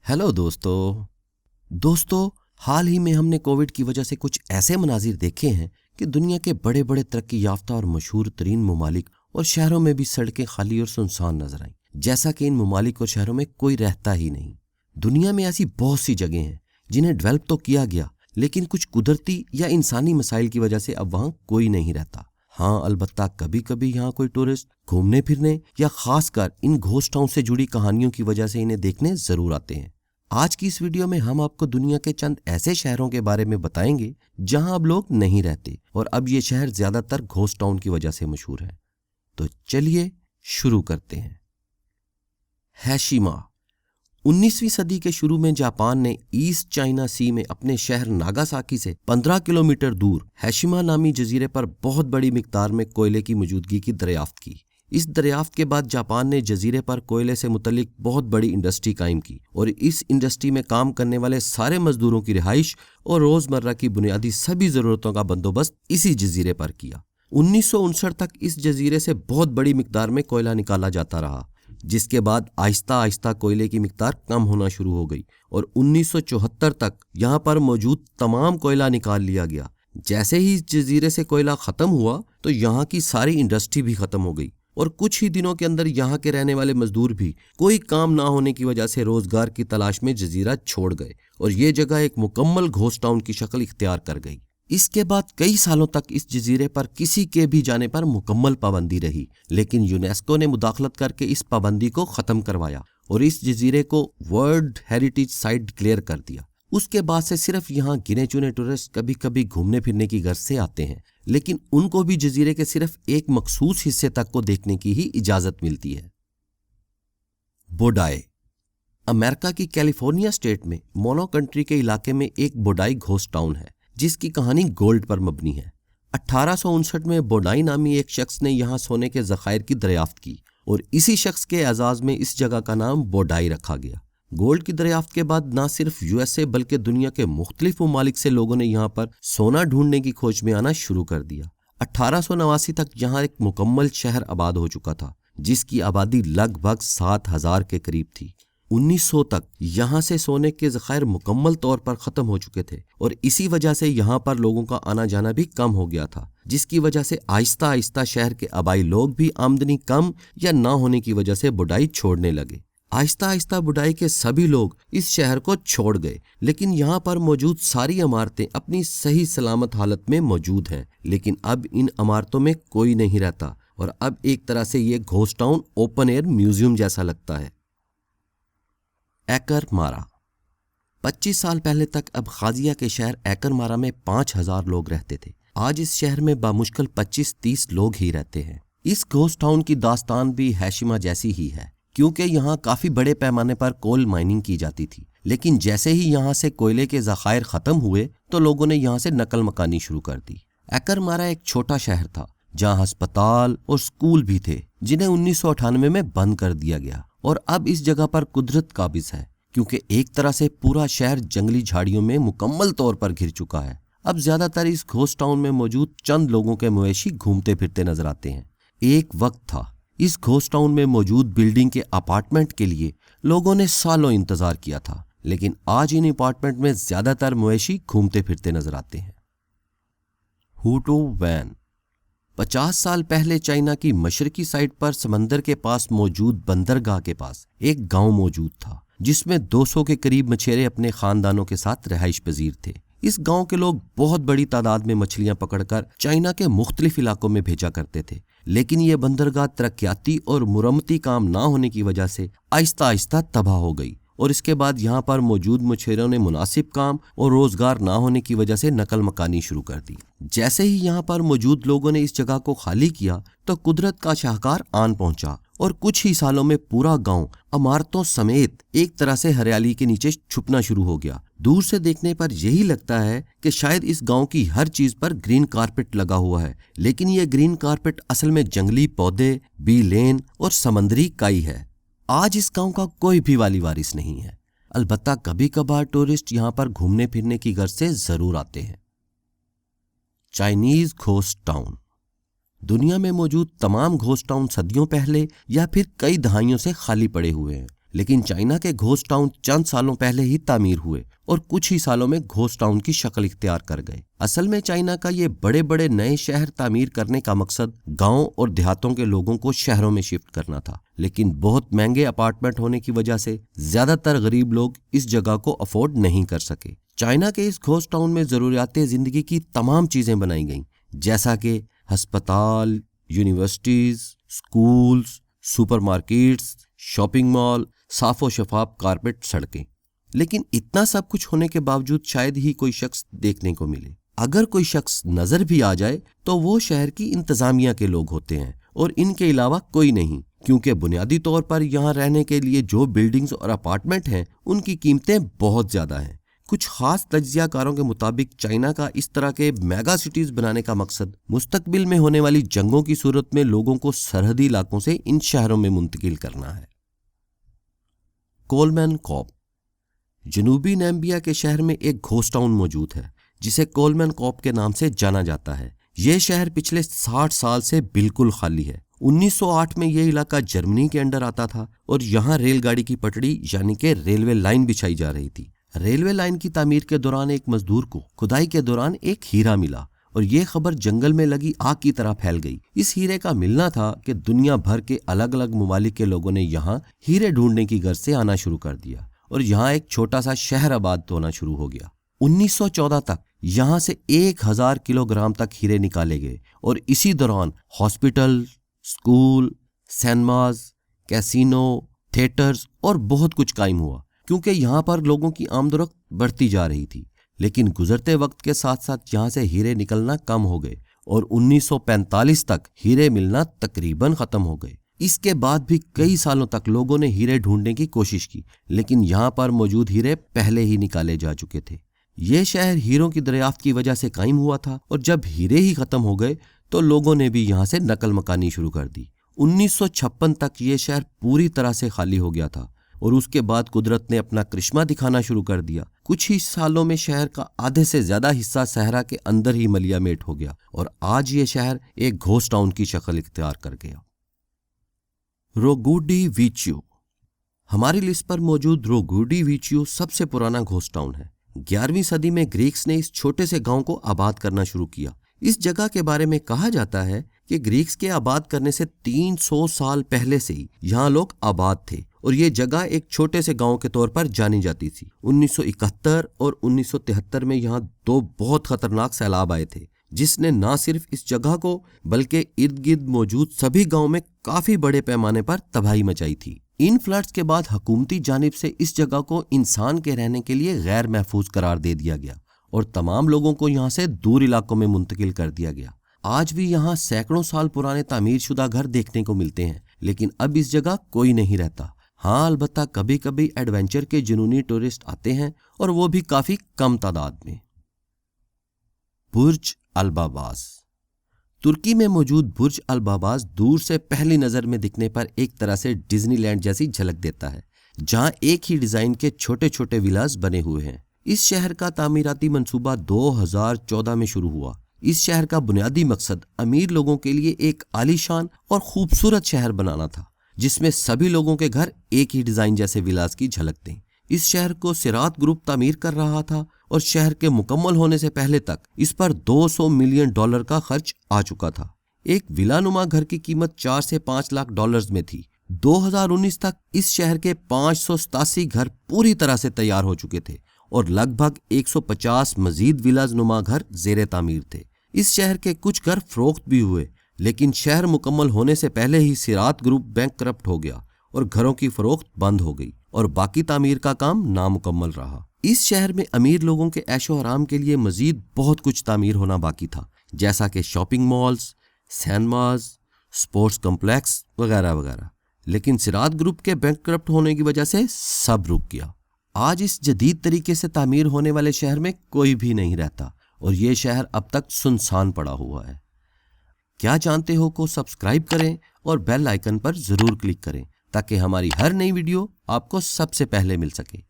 Hello दोस्तों, हाल ही में हमने कोविड की वजह से कुछ ऐसे मनाजिर देखे हैं कि दुनिया के बड़े बड़े तरक्की याफ्ता और मशहूर तरीन ममालिक और शहरों में भी सड़कें खाली और सुनसान नजर आईं, जैसा कि इन ममालिक और शहरों में कोई रहता ही नहीं। दुनिया में ऐसी बहुत सी जगह हैं जिन्हें डेवलप तो किया गया, लेकिन कुछ कुदरती या इंसानी मसाइल की वजह से अब वहां कोई नहीं रहता। हाँ, अलबत्ता कभी कभी यहाँ कोई टूरिस्ट घूमने फिरने या खासकर इन घोस्ट टाउन से जुड़ी कहानियों की वजह से इन्हें देखने जरूर आते हैं। आज की इस वीडियो में हम आपको दुनिया के चंद ऐसे शहरों के बारे में बताएंगे जहां अब लोग नहीं रहते और अब ये शहर ज्यादातर घोस्ट टाउन की वजह से मशहूर है। तो चलिए शुरू करते हैं। हिरोशिमा। 19वीं सदी के शुरू में जापान ने ईस्ट चाइना सी में अपने शहर नागासाकी से 15 किलोमीटर दूर हिरोशिमा नामी जजीरे पर बहुत बड़ी मिकदार में कोयले की मौजूदगी की दरियाफ्त की। इस दरियाफ्त के बाद जापान ने जजीरे पर कोयले से मुतल्लिक बहुत बड़ी इंडस्ट्री कायम की और इस इंडस्ट्री में काम करने वाले सारे मजदूरों की रिहाइश और रोजमर्रा की बुनियादी सभी जरूरतों का बंदोबस्त इसी जजीरे पर किया। 1959 तक इस जजीरे से बहुत बड़ी मिकदार में कोयला निकाला जाता रहा, जिसके बाद आहिस्ता आहिस्ता कोयले की मिकदार कम होना शुरू हो गई और 1974 तक यहाँ पर मौजूद तमाम कोयला निकाल लिया गया। जैसे ही इस जजीरे से कोयला खत्म हुआ तो यहाँ की सारी इंडस्ट्री भी खत्म हो गई और कुछ ही दिनों के अंदर यहाँ के रहने वाले मजदूर भी कोई काम ना होने की वजह से रोजगार की तलाश में जजीरा छोड़ गए और ये जगह एक मुकम्मल घोस्ट टाउन की शक्ल इख्तियार कर गई। इसके बाद कई सालों तक इस जजीरे पर किसी के भी जाने पर मुकम्मल पाबंदी रही, लेकिन यूनेस्को ने मुदाखलत करके इस पाबंदी को खत्म करवाया और इस जजीरे को वर्ल्ड हेरिटेज साइट डिक्लेयर कर दिया। उसके बाद से सिर्फ यहाँ गिने चुने टूरिस्ट कभी कभी घूमने फिरने की गर्ज से आते हैं, लेकिन उनको भी जजीरे के सिर्फ एक मखसूस हिस्से तक को देखने की ही इजाजत मिलती है। बोडाई। अमेरिका की कैलिफोर्निया स्टेट में मोनो कंट्री के इलाके में एक बोडाई घोस्ट टाउन है जिसकी कहानी गोल्ड पर मबनी है। 1859 में बोडाई नामी एक शख्स ने यहाँ सोने के जखायर की दरियाफ्त की और इसी शख्स के एजाज में इस जगह का नाम बोडाई रखा गया। गोल्ड की दरियाफ्त के बाद न सिर्फ यूएसए बल्कि दुनिया के मुख्तलिफ ममालिक से लोगों ने यहाँ पर सोना ढूंढने की खोज में आना शुरू कर दिया। 1889 तक यहाँ एक मुकम्मल शहर आबाद हो चुका था जिसकी आबादी लगभग 7,000 के करीब थी। 1900 तक यहाँ से सोने के ज़खायर मुकम्मल तौर पर ख़त्म हो चुके थे और इसी वजह से यहाँ पर लोगों का आना जाना भी कम हो गया था, जिसकी वजह से आहिस्ता आहिस्ता शहर के आबाई लोग भी आमदनी कम या ना होने की वजह से बुडाई छोड़ने लगे। आहिस्ता आहिस्ता बुडाई के सभी लोग इस शहर को छोड़ गए, लेकिन यहाँ पर मौजूद सारी इमारतें अपनी सही सलामत हालत में मौजूद हैं। लेकिन अब इन इमारतों में कोई नहीं रहता और अब एक तरह से ये ghost town open air museum जैसा लगता है। एकरमारा। 25 साल पहले तक अब गाजिया के शहर एकरमारा में 5,000 लोग रहते थे। आज इस शहर में बामुश्किल 25-30 लोग ही रहते हैं। इस घोस्ट टाउन की दास्तान भी हिरोशिमा जैसी ही है, क्योंकि यहाँ काफी बड़े पैमाने पर कोल माइनिंग की जाती थी, लेकिन जैसे ही यहाँ से कोयले के ज़खायर खत्म हुए तो लोगों ने यहाँ से नकल मकानी शुरू कर दी। एकरमारा एक छोटा शहर था जहाँ अस्पताल और स्कूल भी थे, जिन्हें 1998 में बंद कर दिया गया और अब इस जगह पर कुदरत काबिज है, क्योंकि एक तरह से पूरा शहर जंगली झाड़ियों में मुकम्मल तौर पर घिर चुका है। अब ज्यादातर इस घोस्ट टाउन में मौजूद चंद लोगों के मवेशी घूमते फिरते नजर आते हैं। एक वक्त था इस घोस्ट टाउन में मौजूद बिल्डिंग के अपार्टमेंट के लिए लोगों ने सालों इंतजार किया था, लेकिन आज इन अपार्टमेंट में ज्यादातर मवेशी घूमते फिरते नजर आते हैं। हुटो वैन। 50 साल पहले चाइना की मशरकी साइड पर समंदर के पास मौजूद बंदरगाह के पास एक गांव मौजूद था जिसमें 200 के करीब मछेरे अपने खानदानों के साथ रिहाइश पजीर थे। इस गांव के लोग बहुत बड़ी तादाद में मछलियां पकड़कर चाइना के मुख्तलिफ इलाकों में भेजा करते थे, लेकिन ये बंदरगाह तरक्याती और मुरम्मती काम ना होने की वजह से आहिस्ता आहिस्ता तबाह हो गई और इसके बाद यहाँ पर मौजूद मछेरों ने मुनासिब काम और रोजगार ना होने की वजह से नकल मकानी शुरू कर दी। जैसे ही यहाँ पर मौजूद लोगों ने इस जगह को खाली किया तो कुदरत का शाहकार आन पहुंचा और कुछ ही सालों में पूरा गांव इमारतों समेत एक तरह से हरियाली के नीचे छुपना शुरू हो गया। दूर से देखने पर यही लगता है कि शायद इस गांव की हर चीज पर ग्रीन कारपेट लगा हुआ है, लेकिन ये ग्रीन कारपेट असल में जंगली पौधे, बी लेन और समंदरी काई है। आज इस गांव का कोई भी वाली वारिस नहीं है, अलबत्ता कभी कभार टूरिस्ट यहाँ पर घूमने फिरने की गर्ज से जरूर आते हैं। Chinese ghost town. दुनिया में मौजूद तमाम घोस्ट टाउन सदियों पहले या फिर कई दहाइयों से खाली पड़े हुए हैं, लेकिन चाइना के घोस्ट टाउन चंद सालों पहले ही तामीर हुए और कुछ ही सालों में घोस्ट टाउन की शक्ल इख्तियार कर गए। असल में चाइना का ये बड़े बड़े नए शहर तामीर करने का मकसद गांव और देहातों के लोगों को शहरों में शिफ्ट करना था, लेकिन बहुत महंगे अपार्टमेंट होने की वजह से ज्यादातर गरीब लोग इस जगह को अफोर्ड नहीं कर सके। चाइना के इस घोस्ट टाउन में जरूरियात जिंदगी की तमाम चीजें बनाई गईं, जैसा कि अस्पताल, universities, schools, supermarkets, shopping mall, साफो शफाफ कारपेट सड़कें। लेकिन इतना सब कुछ होने के बावजूद शायद ही कोई शख्स देखने को मिले। अगर कोई शख्स नजर भी आ जाए तो वो शहर की इंतजामिया के लोग होते हैं और इनके अलावा कोई नहीं, क्योंकि बुनियादी तौर पर यहाँ रहने के लिए जो बिल्डिंग्स और अपार्टमेंट हैं उनकी कीमतें बहुत ज्यादा हैं। कुछ खास तज्जियाकारों के मुताबिक चाइना का इस तरह के मेगा सिटीज बनाने का मकसद मुस्तकबिल में होने वाली जंगों की सूरत में लोगों को सरहदी इलाकों से इन शहरों में मुंतकिल करना है। Coleman corp. जनूबी नामीबिया के शहर में एक घोस्ट टाउन मौजूद है जिसे कोलमैन कॉप के नाम से जाना जाता है। यह शहर पिछले 60 साल से बिल्कुल खाली है। 1908 में यह इलाका जर्मनी के अंडर आता था और यहाँ रेलगाड़ी की पटड़ी यानी कि रेलवे लाइन बिछाई जा रही थी। रेलवे लाइन की तामीर के दौरान एक मजदूर को खुदाई के दौरान एक हीरा मिला और यह खबर जंगल में लगी आग की तरह फैल गई। इस हीरे का मिलना था कि दुनिया भर के अलग अलग ममालिक के लोगों ने यहाँ हीरे ढूंढने की गर्ज से आना शुरू कर दिया और यहाँ एक छोटा सा शहर आबाद होना शुरू हो गया। 1914 तक यहाँ से 1000 किलोग्राम तक हीरे निकाले गए और इसी दौरान hospital, school, cinemas, casino, theatres और बहुत कुछ कायम हुआ, क्योंकि यहाँ पर लोगों की आमदोरफ्त बढ़ती जा रही थी। लेकिन गुजरते वक्त के साथ साथ यहाँ से हीरे निकलना कम हो गए और 1945 तक हीरे मिलना तकरीबन खत्म हो गए। इसके बाद भी कई सालों तक लोगों ने हीरे ढूंढने की कोशिश की, लेकिन यहाँ पर मौजूद हीरे पहले ही निकाले जा चुके थे। ये शहर हीरों की दरियाफ्त की वजह से कायम हुआ था और जब हीरे ही खत्म हो गए तो लोगों ने भी यहाँ से नकल मकानी शुरू कर दी। 1956 तक ये शहर पूरी तरह से खाली हो गया था और उसके बाद कुदरत ने अपना करिश्मा दिखाना शुरू कर दिया। कुछ ही सालों में शहर का आधे से ज्यादा हिस्सा सहरा के अंदर ही मलियामेट हो गया और आज ये शहर एक घोस्ट टाउन की शक्ल इख्तियार कर गया। रोगुडी वीचियो। हमारी लिस्ट पर मौजूद रोगुडी वीचियो सबसे पुराना घोस्ट टाउन है। 11वीं सदी में ग्रीक्स ने इस छोटे से गांव को आबाद करना शुरू किया। इस जगह के बारे में कहा जाता है कि ग्रीक्स के आबाद करने से 300 साल पहले से ही यहाँ लोग आबाद थे और ये जगह एक छोटे से गांव के तौर पर जानी जाती थी। 1971 और 1973 में यहाँ 2 बहुत खतरनाक सैलाब आए थे, जिसने न सिर्फ इस जगह को बल्कि इर्द गिर्द मौजूद सभी गांव में काफी बड़े पैमाने पर तबाही मचाई थी। इन फ्लड्स के बाद हुकूमती जानिब से इस जगह को इंसान के रहने के लिए गैर महफूज करार दे दिया गया और तमाम लोगों को यहाँ से दूर इलाकों में मुंतकिल कर दिया गया। आज भी यहाँ सैकड़ों साल पुराने तामीरशुदा घर देखने को मिलते हैं, लेकिन अब इस जगह कोई नहीं रहता। हाँ, अलबत्ता कभी कभी एडवेंचर के जुनूनी टूरिस्ट आते हैं और वो भी काफी कम तादाद में। बुर्ज अल-बाबास। तुर्की में मौजूद बुर्ज अल-बाबास दूर से पहली नजर में दिखने पर एक तरह से डिज्नीलैंड जैसी झलक देता है, जहां एक ही डिजाइन के छोटे छोटे विलास बने हुए हैं। इस शहर का तामीराती मंसूबा 2014 में शुरू हुआ। इस शहर का बुनियादी मकसद अमीर लोगों के लिए एक आलीशान और खूबसूरत शहर बनाना था, जिसमें सभी लोगों के घर एक ही डिजाइन जैसे विलास की झलक दें। इस शहर को सिरात ग्रुप तामीर कर रहा था और शहर के मुकम्मल होने से पहले तक इस पर $200 मिलियन का खर्च आ चुका था। एक विलानुमा घर की कीमत 4 से 5 लाख डॉलर्स में थी। 2019 तक इस शहर के 587 घर पूरी तरह से तैयार हो चुके थे और लगभग 150 मजीद विलाज नुमा घर जेरे तामीर थे। इस शहर के कुछ घर फरोख्त भी हुए, लेकिन शहर मुकम्मल होने से पहले ही सिरात ग्रुप बैंकक्रप्ट हो गया और घरों की फरोख्त बंद हो गई और बाकी तामीर का काम नामुकम्मल रहा। इस शहर में अमीर लोगों के ऐशो आराम के लिए मजीद बहुत कुछ तामीर होना बाकी था, जैसा कि shopping malls, cinemas, sports complex वगैरह वगैरह। लेकिन सिरात ग्रुप के बैंकक्रप्ट होने की वजह से सब रुक गया। आज इस जदीद तरीके से तामीर होने वाले शहर में कोई भी नहीं रहता और ये शहर अब तक सुनसान पड़ा हुआ है। क्या जानते हो को सब्सक्राइब करें और बेल आइकन पर जरूर क्लिक करें ताकि हमारी हर नई वीडियो आपको सबसे पहले मिल सके।